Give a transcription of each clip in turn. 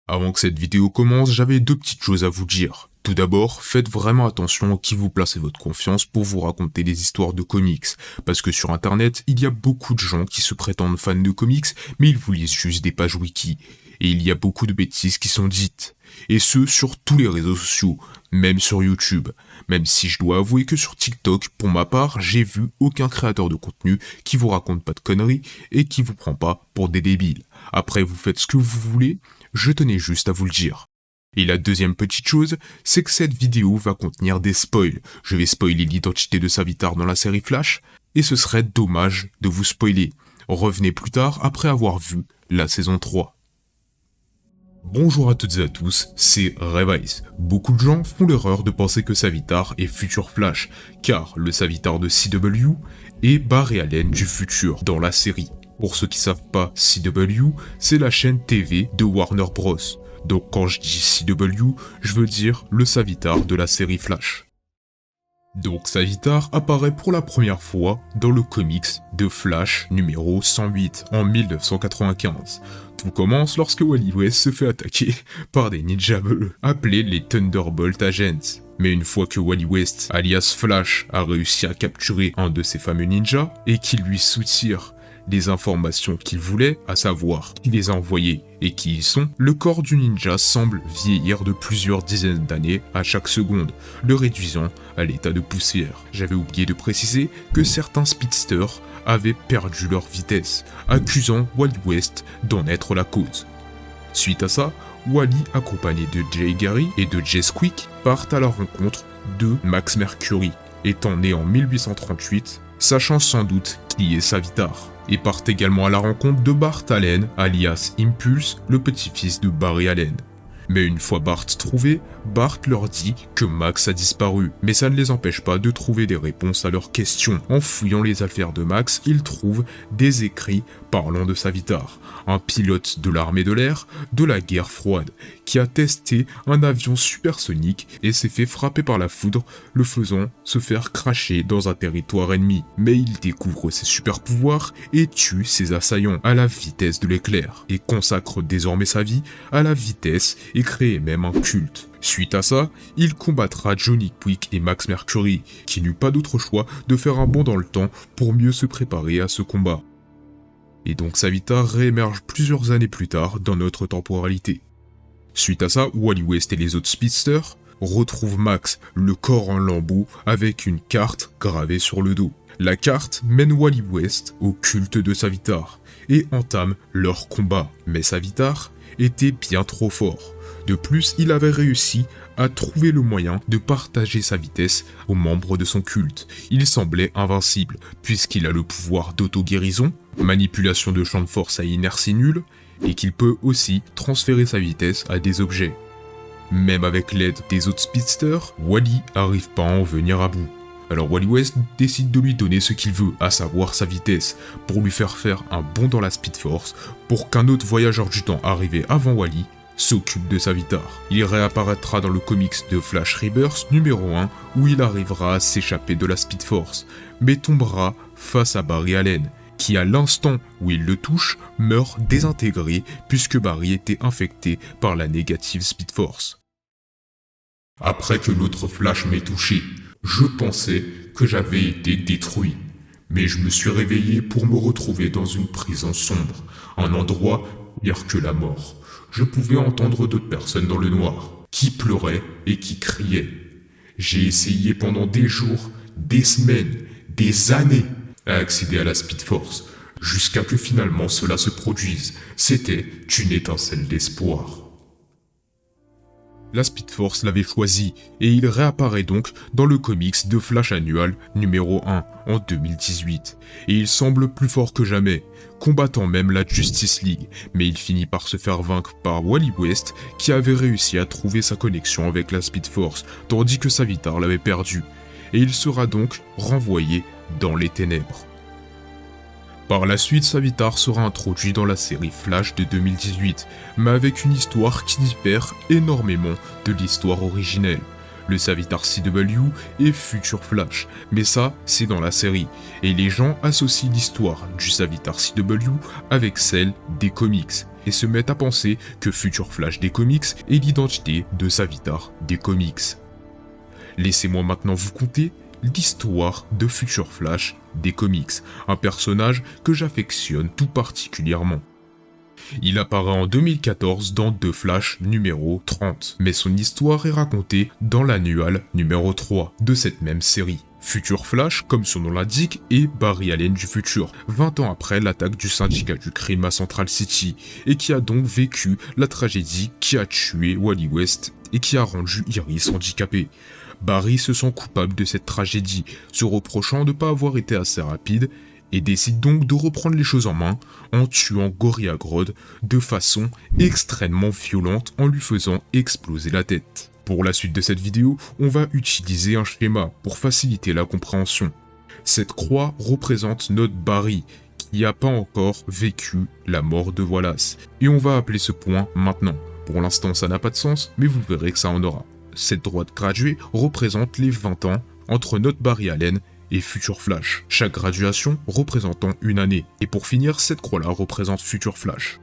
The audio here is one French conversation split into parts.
Avant que cette vidéo commence, j'avais deux petites choses à vous dire. Tout d'abord, faites vraiment attention à qui vous placez votre confiance pour vous raconter des histoires de comics. Parce que sur internet, il y a beaucoup de gens qui se prétendent fans de comics, mais ils vous lisent juste des pages wiki. Et il y a beaucoup de bêtises qui sont dites. Et ce, sur tous les réseaux sociaux, même sur YouTube. Même si je dois avouer que sur TikTok, pour ma part, j'ai vu aucun créateur de contenu qui vous raconte pas de conneries et qui vous prend pas pour des débiles. Après, vous faites ce que vous voulez, je tenais juste à vous le dire. Et la deuxième petite chose, c'est que cette vidéo va contenir des spoils. Je vais spoiler l'identité de Savitar dans la série Flash, et ce serait dommage de vous spoiler. Revenez plus tard après avoir vu la saison 3. Bonjour à toutes et à tous, c'est Revice. Beaucoup de gens font l'erreur de penser que Savitar est futur Flash, car le Savitar de CW est Barry Allen du futur dans la série. Pour ceux qui savent pas, CW, c'est la chaîne TV de Warner Bros. Donc quand je dis CW, je veux dire le Savitar de la série Flash. Donc Savitar apparaît pour la première fois dans le comics de Flash numéro 108 en 1995. Tout commence lorsque Wally West se fait attaquer par des ninjas bleus appelés les Thunderbolt Agents. Mais une fois que Wally West, alias Flash, a réussi à capturer un de ces fameux ninjas et qu'il lui soutire les informations qu'il voulait, à savoir qui les a envoyés et qui ils sont, le corps du ninja semble vieillir de plusieurs dizaines d'années à chaque seconde, le réduisant à l'état de poussière. J'avais oublié de préciser que certains speedsters avaient perdu leur vitesse, accusant Wally West d'en être la cause. Suite à ça, Wally, accompagné de Jay Garrick et de Jess Quick, partent à la rencontre de Max Mercury, étant né en 1838, sachant sans doute qui est Savitar, et partent également à la rencontre de Bart Allen, alias Impulse, le petit-fils de Barry Allen. Mais une fois Bart trouvé, Bart leur dit que Max a disparu, mais ça ne les empêche pas de trouver des réponses à leurs questions. En fouillant les affaires de Max, ils trouvent des écrits parlant de Savitar, un pilote de l'armée de l'air de la guerre froide, qui a testé un avion supersonique et s'est fait frapper par la foudre, le faisant se faire cracher dans un territoire ennemi. Mais il découvre ses super pouvoirs et tue ses assaillants à la vitesse de l'éclair, et consacre désormais sa vie à la vitesse et crée même un culte. Suite à ça, il combattra Johnny Quick et Max Mercury, qui n'eut pas d'autre choix de faire un bond dans le temps pour mieux se préparer à ce combat. Et donc Savitar réémerge plusieurs années plus tard dans notre temporalité. Suite à ça, Wally West et les autres speedsters retrouvent Max, le corps en lambeaux, avec une carte gravée sur le dos. La carte mène Wally West au culte de Savitar et entame leur combat, mais Savitar était bien trop fort. De plus, il avait réussi à trouver le moyen de partager sa vitesse aux membres de son culte. Il semblait invincible, puisqu'il a le pouvoir d'auto-guérison, manipulation de champ de force à inertie nulle, et qu'il peut aussi transférer sa vitesse à des objets. Même avec l'aide des autres speedsters, Wally n'arrive pas à en venir à bout. Alors Wally West décide de lui donner ce qu'il veut, à savoir sa vitesse, pour lui faire un bond dans la Speed Force, pour qu'un autre voyageur du temps arrivé avant Wally s'occupe de Savitar. Il réapparaîtra dans le comics de Flash Rebirth numéro 1 où il arrivera à s'échapper de la Speed Force, mais tombera face à Barry Allen, qui à l'instant où il le touche, meurt désintégré puisque Barry était infecté par la négative Speed Force. Après que l'autre Flash m'ait touché, je pensais que j'avais été détruit, mais je me suis réveillé pour me retrouver dans une prison sombre, un endroit pire que la mort. Je pouvais entendre d'autres personnes dans le noir, qui pleuraient et qui criaient. J'ai essayé pendant des jours, des semaines, des années à accéder à la Speed Force, jusqu'à que finalement cela se produise. C'était une étincelle d'espoir. La Speed Force l'avait choisi, et il réapparaît donc dans le comics de Flash Annual numéro 1 en 2018. Et il semble plus fort que jamais, combattant même la Justice League, mais il finit par se faire vaincre par Wally West, qui avait réussi à trouver sa connexion avec la Speed Force, tandis que Savitar l'avait perdu. Et il sera donc renvoyé dans les ténèbres. Par la suite, Savitar sera introduit dans la série Flash de 2018, mais avec une histoire qui diffère énormément de l'histoire originelle. Le Savitar CW est Future Flash, mais ça, c'est dans la série, et les gens associent l'histoire du Savitar CW avec celle des comics. et se mettent à penser que Future Flash des comics est l'identité de Savitar des comics. Laissez-moi maintenant vous conter l'histoire de Future Flash des comics, un personnage que j'affectionne tout particulièrement. Il apparaît en 2014 dans The Flash numéro 30, mais son histoire est racontée dans l'annual numéro 3 de cette même série. Future Flash, comme son nom l'indique, est Barry Allen du futur, 20 ans après l'attaque du syndicat du crime à Central City, et qui a donc vécu la tragédie qui a tué Wally West et qui a rendu Iris handicapée. Barry se sent coupable de cette tragédie, se reprochant de ne pas avoir été assez rapide, et décide donc de reprendre les choses en main en tuant Gorilla Grodd de façon extrêmement violente en lui faisant exploser la tête. Pour la suite de cette vidéo, on va utiliser un schéma pour faciliter la compréhension. Cette croix représente notre Barry qui n'a pas encore vécu la mort de Wallace, et on va appeler ce point maintenant. Pour l'instant ça n'a pas de sens, mais vous verrez que ça en aura. Cette droite graduée représente les 20 ans entre notre Barry Allen et Future Flash, chaque graduation représentant une année. Et pour finir, cette croix-là représente Future Flash.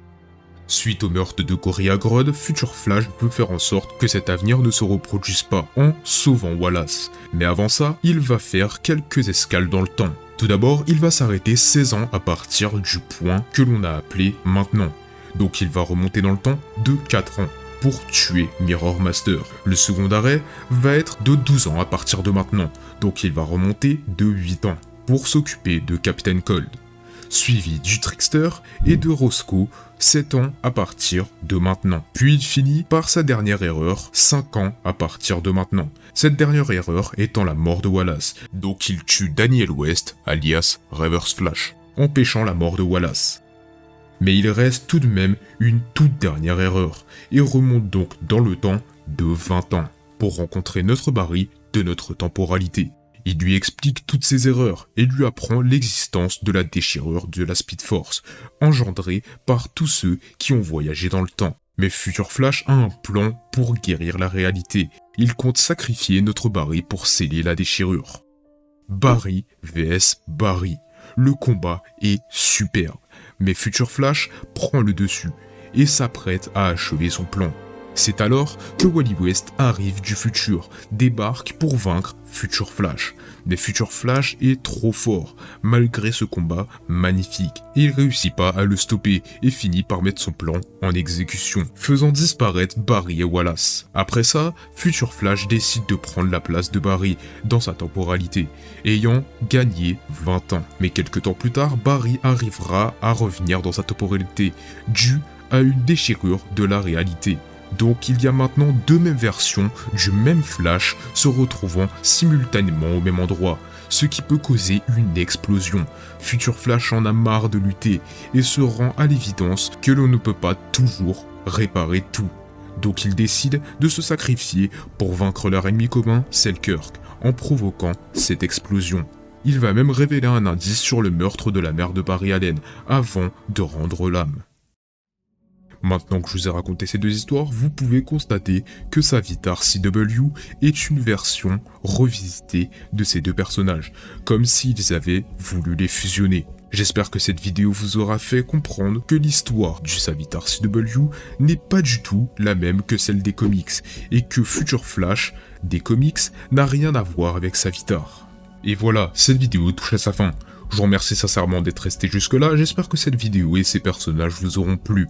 Suite au meurtre de Gorilla Grodd, Future Flash veut faire en sorte que cet avenir ne se reproduise pas en sauvant Wallace. Mais avant ça, il va faire quelques escales dans le temps. Tout d'abord, il va s'arrêter 16 ans à partir du point que l'on a appelé maintenant. Donc il va remonter dans le temps de 4 ans pour tuer Mirror Master. Le second arrêt va être de 12 ans à partir de maintenant, donc il va remonter de 8 ans pour s'occuper de Captain Cold. Suivi du Trickster et de Roscoe, 7 ans à partir de maintenant. Puis il finit par sa dernière erreur, 5 ans à partir de maintenant. Cette dernière erreur étant la mort de Wallace, donc il tue Daniel West, alias Reverse Flash, empêchant la mort de Wallace. Mais il reste tout de même une toute dernière erreur, et remonte donc dans le temps de 20 ans, pour rencontrer notre Barry de notre temporalité. Il lui explique toutes ses erreurs, et lui apprend l'existence de la déchirure de la Speed Force, engendrée par tous ceux qui ont voyagé dans le temps. Mais Future Flash a un plan pour guérir la réalité. Il compte sacrifier notre Barry pour sceller la déchirure. Barry vs Barry. Le combat est superbe. Mais Future Flash prend le dessus et s'apprête à achever son plan. C'est alors que Wally West arrive du futur, débarque pour vaincre Future Flash. Mais Future Flash est trop fort, malgré ce combat magnifique. Et il réussit pas à le stopper et finit par mettre son plan en exécution, faisant disparaître Barry et Wallace. Après ça, Future Flash décide de prendre la place de Barry dans sa temporalité, ayant gagné 20 ans. Mais quelques temps plus tard, Barry arrivera à revenir dans sa temporalité, dû à une déchirure de la réalité. Donc il y a maintenant deux mêmes versions du même Flash se retrouvant simultanément au même endroit, ce qui peut causer une explosion. Future Flash en a marre de lutter et se rend à l'évidence que l'on ne peut pas toujours réparer tout. Donc il décide de se sacrifier pour vaincre leur ennemi commun, Selkirk, en provoquant cette explosion. Il va même révéler un indice sur le meurtre de la mère de Barry Allen avant de rendre l'âme. Maintenant que je vous ai raconté ces deux histoires, vous pouvez constater que Savitar CW est une version revisitée de ces deux personnages, comme s'ils avaient voulu les fusionner. J'espère que cette vidéo vous aura fait comprendre que l'histoire du Savitar CW n'est pas du tout la même que celle des comics, et que Future Flash des comics n'a rien à voir avec Savitar. Et voilà, cette vidéo touche à sa fin. Je vous remercie sincèrement d'être resté jusque là, j'espère que cette vidéo et ces personnages vous auront plu.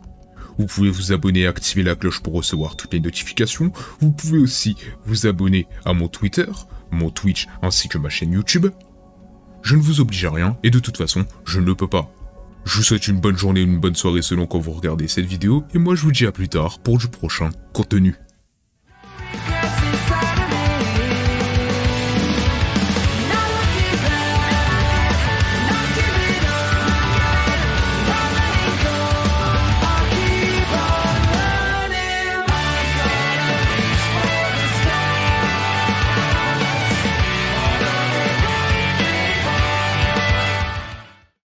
Vous pouvez vous abonner et activer la cloche pour recevoir toutes les notifications. Vous pouvez aussi vous abonner à mon Twitter, mon Twitch ainsi que ma chaîne YouTube. Je ne vous oblige à rien et de toute façon, je ne le peux pas. Je vous souhaite une bonne journée ou une bonne soirée selon quand vous regardez cette vidéo et moi je vous dis à plus tard pour du prochain contenu.